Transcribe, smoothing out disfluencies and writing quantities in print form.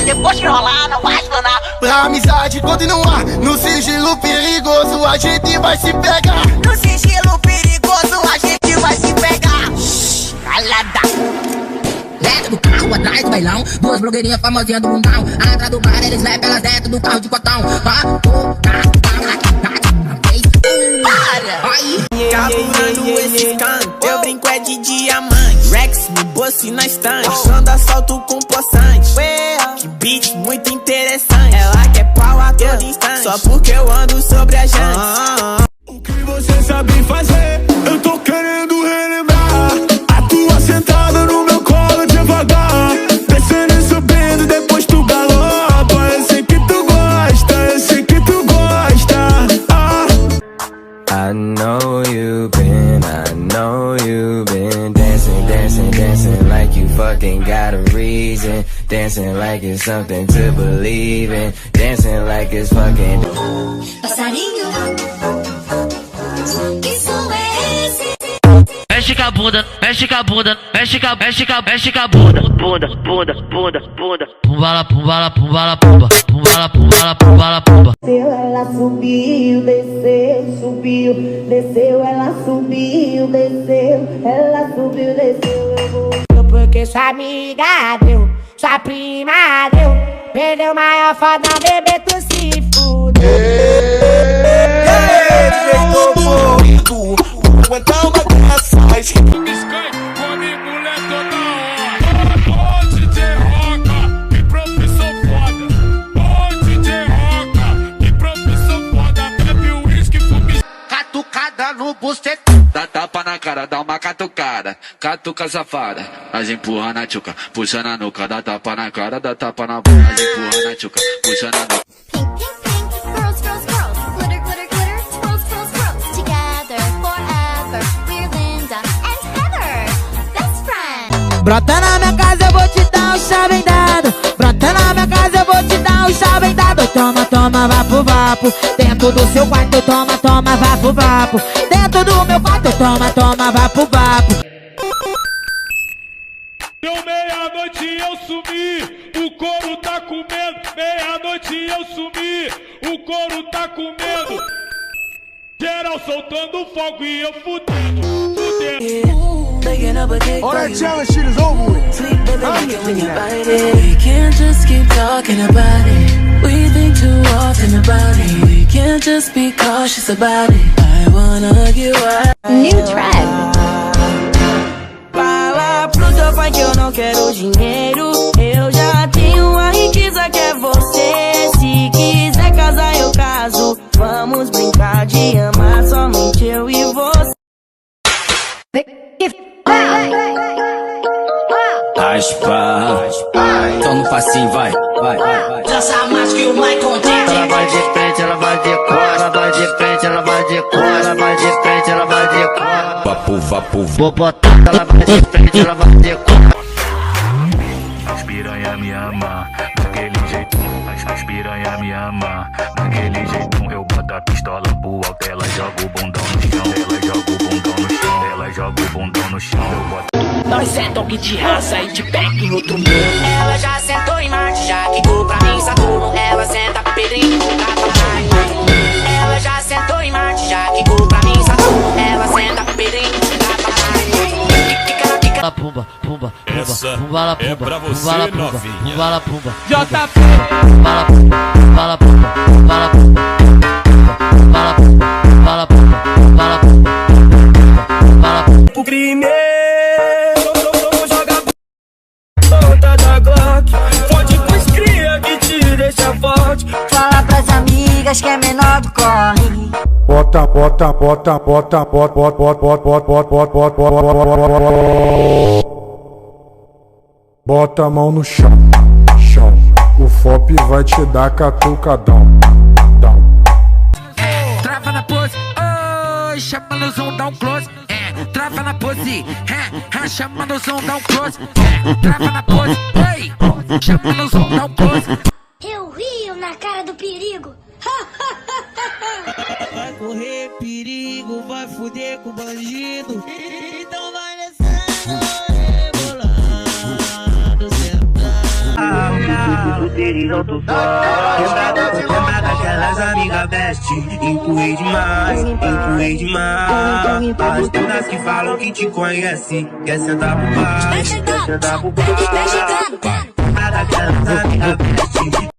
depois que rolar não vai explanar. Pra amizade continuar, no sigilo perigoso a gente vai se pegar. No sigilo perigoso a gente vai se pegar. Calada. Dentro do carro, atrás do bailão, duas blogueirinhas famosinhas do mundão. Atrás do bar, eles levam elas dentro do carro de cotão. Capturando esse canto, eu brinco é de diamante. Rex no bolso e na estante, achando assalto com poçante. Que beat muito interessante, ela quer pau a todo instante, só porque eu ando sobre a jante. O que você sabe fazer, eu tô querendo relembrar. A tua sentada no meu colo devagar, descendo e subindo, depois tu galopa. Eu sei que tu gosta, eu sei que tu gosta. I know you've been dancing, dancing, dancing like you fucking got a reason. Dancing like it's something to believe in. Dancing like it's fucking. Passarinho, que som é esse? Mexe com a bunda, mexe com a bunda, mexe com a bunda. Bunda, bunda, bunda, bunda. Pumbala, pumbala, pumbala, pumba. Pumbala, pumbala, pumbala, pumba. Ela subiu, desceu, subiu, desceu, ela subiu, desceu, ela subiu, desceu, eu vou. Porque sua amiga deu, sua prima deu, perdeu maior foda, bebê, tu se fudeu. Aguentar uma graça, mas come mulher toda hora. Ô DJ Roca, que profissão foda. Ô DJ Roca, que profissão foda. Bebe o uísque, fume. Catucada no bucetão. Dá tapa na cara, dá uma catucada. Catuca safada, nós empurra na tchuca, puxa na nuca. Dá tapa na cara, dá tapa na boca, nós empurra na tchuca, puxa na nuca. Pink, pink, pink, girls, girls, girls, glitter, glitter, glitter, twirls, twirls, twirls, together forever, we're Linda and Heather, best friends. Brota na minha casa, eu vou te dar um chá bem dado. Brota na minha casa, eu vou te dar um chá bem dado. Toma, toma, vapo, vapo. Dentro do seu quarto, toma, toma, vapo, vapo. Dentro do meu quarto, toma, toma, vapo, vapo. Deu meia-noite e eu sumi, o couro tá comendo. Meia-noite e eu sumi, o couro tá comendo. Geral soltando fogo e eu fudendo, fudendo. all that challenge shit is over with. We can't just keep talking about it. We think too often about it. We can't just be cautious about it. I wanna get wild. New trend. Fala pro teu pai que eu não quero dinheiro. Eu já tenho a riqueza que é você. Se quiser casar eu caso. Vamos brincar de amar somente eu e você. Raspa, tô no passinho, vai, vai, vai. Dança mais que o Michael Jackson. Ela vai de frente, ela vai de cor. Ela vai de frente, ela vai de cor. Ela vai de frente, ela vai de cor. Vapo, vapo, vou botar. Ela vai de frente, ela vai de cor. As piranha me ama, daquele jeito. As piranha me ama, daquele jeito. Eu boto a pistola pro alto, ela joga o bundão no chão. Ela joga o bundão no chão. Ela joga o bundão no chão. Eu boto. Nós é dog de raça e te pega em outro mundo. Ela já sentou em Marte, já quicou pra mim Saturno. Ela senta pro Pedrinho, tapa na. Ela já sentou em Marte, já quicou pra mim Saturno. Ela senta pro Pedrinho, tapa na. Pica na Pumba, pumba, essa pumba, é pra você, pumba, novinha. pumba, pumba. JP. Pumba, pumba, pumba, pumba, pumba, pumba, pumba, pumba, pumba, pumba. O crime joga ponta da Glock. Pode pros cria que te deixa forte. Fala pras amigas que é menor do corre. Bota, bota, bota, bota, bota, bota, bota, bota, bota, bota, bota. Bota a mão no chão, chão. O FOP vai te dar catucadão. Trava na pose, oi, chama no zoom, dá um close. Trava na pose, chama no zoom, dá um close. Trava na pose, oi, chama no zoom, dá um close. Eu rio na cara do perigo. Vai correr perigo, vai fuder com bandido. Então vai descendo, rebolando, sentando. solteiro e não tô só. Lembra daquelas amigas best, empurrei demais, empurrei demais. As todas que falam que te conhecem, quer sentar pro pai, quer sentar pro pai. Lembra daquelas amigas best.